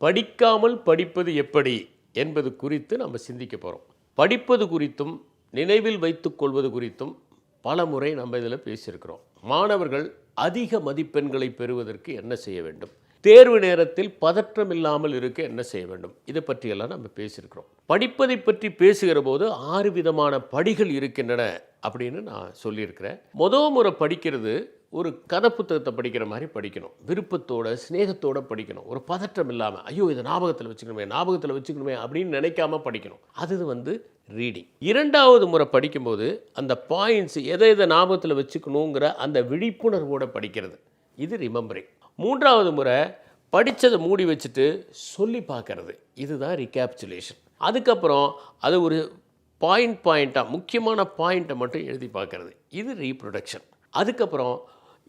படிக்காமல் படிப்பது எப்படி என்பது குறித்து நம்ம சிந்திக்க போகிறோம். படிப்பது குறித்தும் நினைவில் வைத்துக் கொள்வது குறித்தும் பல முறை நம்ம இதில் பேசியிருக்கிறோம். மாணவர்கள் அதிக மதிப்பெண்களை பெறுவதற்கு என்ன செய்ய வேண்டும், தேர்வு நேரத்தில் பதற்றம் இல்லாமல் இருக்க என்ன செய்ய வேண்டும், இதை பற்றியெல்லாம் நம்ம பேசியிருக்கிறோம். படிப்பதை பற்றி பேசுகிற போது 6 விதமான படிகள் இருக்கின்றன அப்படின்னு நான் சொல்லியிருக்கிறேன். முறை படிக்கிறது ஒரு கதை புத்தகத்தை படிக்கிற மாதிரி படிக்கணும். விருப்பத்தோட ஸ்நேகத்தோடு படிக்கணும். ஒரு பதற்றம் இல்லாமல் ஐயோ இதை ஞாபகத்தில் வச்சுக்கணுமே அப்படின்னு நினைக்காம படிக்கணும். அது ரீடிங். 2வது முறை படிக்கும்போது அந்த பாயிண்ட்ஸ் எதை ஞாபகத்தில் வச்சுக்கணுங்கிற அந்த விழிப்புணர்வோடு படிக்கிறது. இது ரிமெம்பரிங். 3வது முறை படித்ததை மூடி வச்சுட்டு சொல்லி பார்க்கறது. இதுதான் ரீகேப்சுலேஷன். அதுக்கப்புறம் அது ஒரு பாயிண்ட்டாக முக்கியமான பாயிண்ட்டை மட்டும் எழுதி பார்க்கறது. இது ரீப்ரொடக்ஷன். அதுக்கப்புறம்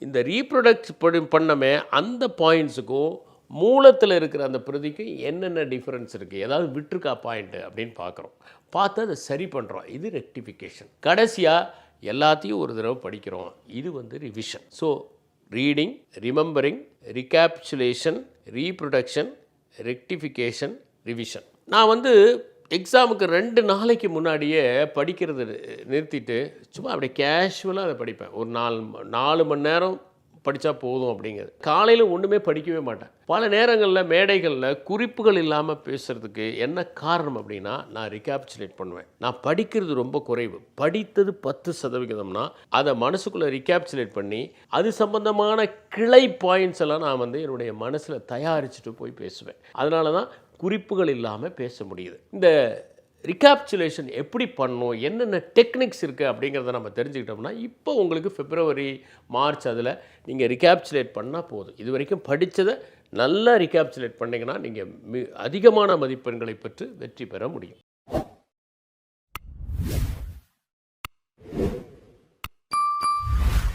இந்த ரீப்ரொடக்ட் பண்ணமே அந்த பாயிண்ட்ஸுக்கும் மூலத்தில் இருக்கிற அந்த பிரதிக்கும் என்னென்ன டிஃப்ரென்ஸ் இருக்குது, ஏதாவது விட்டுருக்கா பாயிண்ட்டு அப்படின்னு பார்க்குறோம். பார்த்து அதை சரி பண்ணுறோம். இது ரெக்டிஃபிகேஷன். கடைசியாக எல்லாத்தையும் ஒரு தடவை படிக்கிறோம். இது revision. So reading, remembering, recapsulation, reproduction, rectification, revision. நான் எக்ஸாமுக்கு 2 நாளைக்கு முன்னாடியே படிக்கிறது நிறுத்திட்டு சும்மா அப்படியே கேஷுவலாக அதை படிப்பேன். ஒரு 4 மணி நேரம் படித்தா போதும் அப்படிங்கிறது. காலையில் ஒன்றுமே படிக்கவே மாட்டேன். பல நேரங்களில் மேடைகளில் குறிப்புகள் இல்லாமல் பேசுகிறதுக்கு என்ன காரணம் நான் ரீகேப்சுலேட் பண்ணுவேன். நான் படிக்கிறது ரொம்ப குறைவு. படித்தது 10%னா அதை மனசுக்குள்ளே ரீகேப்சுலேட் பண்ணி அது சம்பந்தமான கிளை பாயிண்ட்ஸ் எல்லாம் நான் என்னுடைய மனசில் தயாரிச்சுட்டு போய் பேசுவேன். அதனால தான் குறிப்புகள் இல்லாமல் பேச முடியுது. இந்த ரீகேப்சுலேஷன் எப்படி பண்ணணும், என்னென்ன டெக்னிக்ஸ் இருக்குது அப்படிங்கிறத நம்ம தெரிஞ்சுக்கிட்டோம்னா இப்போ உங்களுக்கு பிப்ரவரி, மார்ச் அதில் நீங்கள் ரீகேப்சுலேட் பண்ணால் போதும். இது வரைக்கும் படித்ததை நல்லா ரீகேப்சுலேட் பண்ணிங்கன்னா நீங்கள் அதிகமான மதிப்பெண்களை பெற்று வெற்றி பெற முடியும்.